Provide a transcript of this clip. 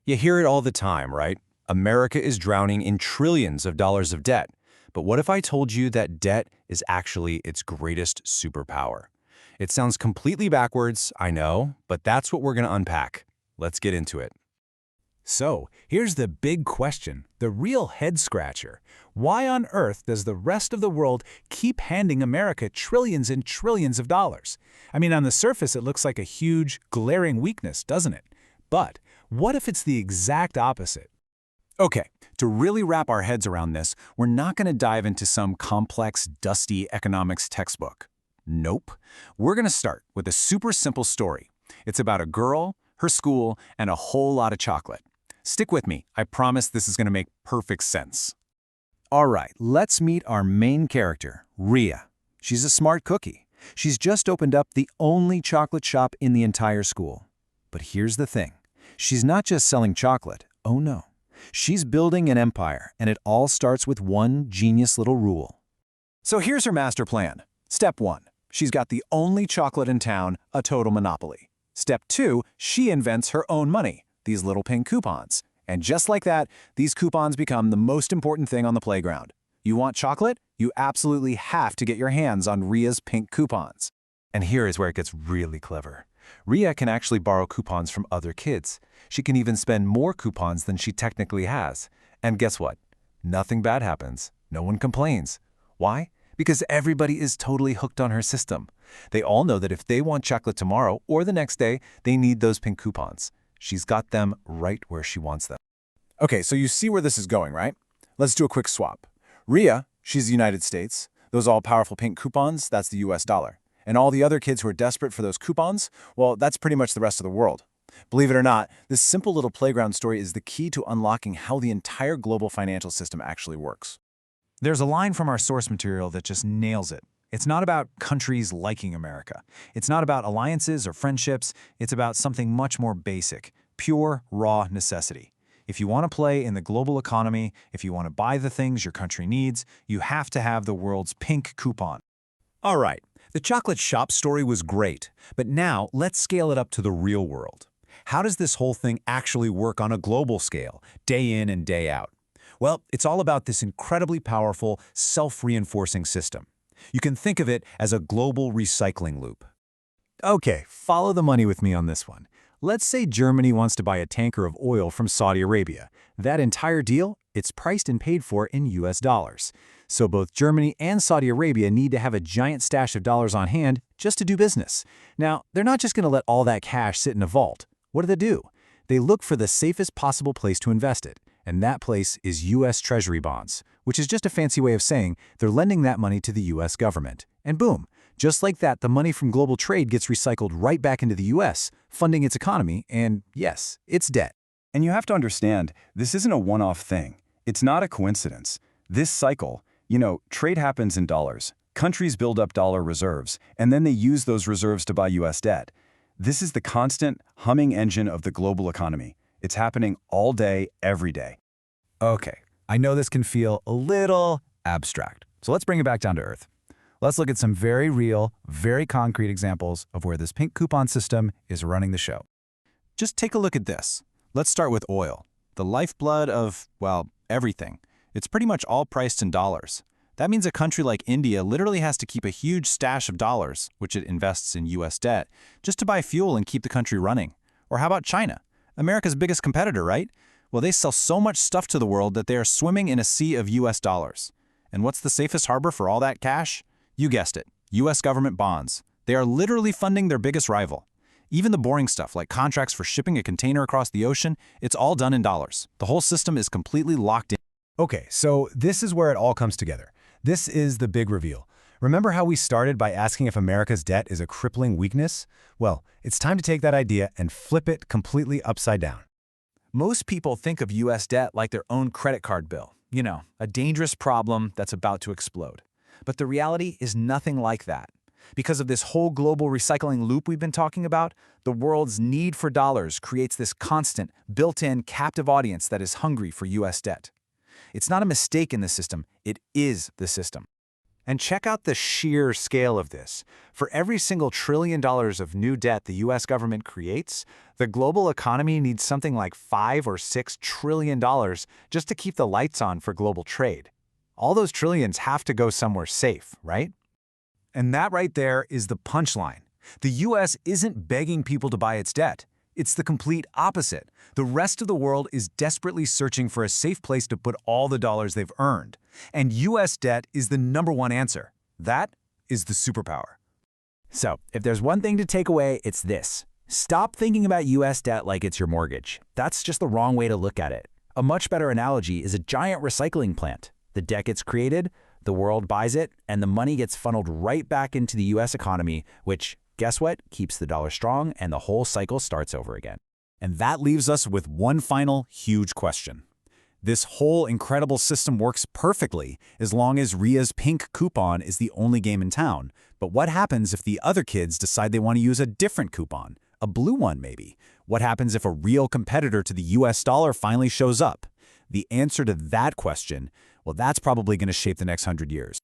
You hear it all the time, right? America is drowning in trillions of dollars of debt. But what if I told you that debt is actually its greatest superpower? It sounds completely backwards, I know, but that's what we're going to unpack. Let's get into it. So, here's the big question, the real head-scratcher. Why on earth does the rest of the world keep handing America trillions and trillions of dollars? I mean, on the surface, it looks like a huge, glaring weakness, doesn't it? But what if it's the exact opposite? Okay, to really wrap our heads around this, we're not going to dive into some complex, dusty economics textbook. Nope. We're going to start with a super simple story. It's about a girl, her school, and a whole lot of chocolate. Stick with me. I promise this is going to make perfect sense. All right, let's meet our main character, Ria. She's a smart cookie. She's just opened up the only chocolate shop in the entire school. But here's the thing. She's not just selling chocolate. Oh no. She's building an empire, and it all starts with one genius little rule. So here's her master plan. Step 1. She's got the only chocolate in town, a total monopoly. Step 2, she invents her own money, these little pink coupons. And just like that, these coupons become the most important thing on the playground. You want chocolate? You absolutely have to get your hands on Ria's pink coupons. And here is where it gets really clever. Ria can actually borrow coupons from other kids. She can even spend more coupons than she technically has. And guess what? Nothing bad happens. No one complains. Why? Because everybody is totally hooked on her system. They all know that if they want chocolate tomorrow or the next day, they need those pink coupons. She's got them right where she wants them. Okay, so you see where this is going, right? Let's do a quick swap. Ria, she's the United States. Those all-powerful pink coupons, that's the US dollar. And all the other kids who are desperate for those coupons, well, that's pretty much the rest of the world. Believe it or not, this simple little playground story is the key to unlocking how the entire global financial system actually works. There's a line from our source material that just nails it. It's not about countries liking America. It's not about alliances or friendships. It's about something much more basic, pure, raw necessity. If you want to play in the global economy, if you want to buy the things your country needs, you have to have the world's pink coupon. All right, the chocolate shop story was great, but now let's scale it up to the real world. How does this whole thing actually work on a global scale, day in and day out? Well, it's all about this incredibly powerful, self-reinforcing system. You can think of it as a global recycling loop. Okay, follow the money with me on this one. Let's say Germany wants to buy a tanker of oil from Saudi Arabia. That entire deal, it's priced and paid for in US dollars. So both Germany and Saudi Arabia need to have a giant stash of dollars on hand just to do business. Now, they're not just going to let all that cash sit in a vault. What do? They look for the safest possible place to invest it. And that place is U.S. Treasury bonds, which is just a fancy way of saying they're lending that money to the U.S. government. And boom, just like that, the money from global trade gets recycled right back into the U.S., funding its economy and, yes, its debt. And you have to understand, this isn't a one-off thing. It's not a coincidence. This cycle, trade happens in dollars. Countries build up dollar reserves, and then they use those reserves to buy U.S. debt. This is the constant, humming engine of the global economy. It's happening all day, every day. Okay, I know this can feel a little abstract, so let's bring it back down to earth. Let's look at some very real, very concrete examples of where this pink coupon system is running the show. Just take a look at this. Let's start with oil, the lifeblood of, well, everything. It's pretty much all priced in dollars. That means a country like India literally has to keep a huge stash of dollars, which it invests in US debt, just to buy fuel and keep the country running. Or how about China? America's biggest competitor, right? Well, they sell so much stuff to the world that they are swimming in a sea of US dollars. And what's the safest harbor for all that cash? You guessed it, US government bonds. They are literally funding their biggest rival. Even the boring stuff like contracts for shipping a container across the ocean, it's all done in dollars. The whole system is completely locked in. Okay, so this is where it all comes together. This is the big reveal. Remember how we started by asking if America's debt is a crippling weakness? Well, it's time to take that idea and flip it completely upside down. Most people think of US debt like their own credit card bill. A dangerous problem that's about to explode. But the reality is nothing like that. Because of this whole global recycling loop we've been talking about, the world's need for dollars creates this constant, built-in, captive audience that is hungry for US debt. It's not a mistake in the system, it is the system. And check out the sheer scale of this. For every single $1 trillion of new debt the US government creates, the global economy needs something like $5 or $6 trillion just to keep the lights on for global trade. All those trillions have to go somewhere safe, right? And that right there is the punchline. The US isn't begging people to buy its debt. It's the complete opposite. The rest of the world is desperately searching for a safe place to put all the dollars they've earned. And US debt is the #1 answer. That is the superpower. So, if there's one thing to take away, it's this. Stop thinking about US debt like it's your mortgage. That's just the wrong way to look at it. A much better analogy is a giant recycling plant. The debt gets created, the world buys it, and the money gets funneled right back into the US economy, which, guess what, keeps the dollar strong and the whole cycle starts over again. And that leaves us with one final huge question. This whole incredible system works perfectly as long as Ria's pink coupon is the only game in town. But what happens if the other kids decide they want to use a different coupon? A blue one, maybe? What happens if a real competitor to the US dollar finally shows up? The answer to that question, well, that's probably going to shape the next 100 years.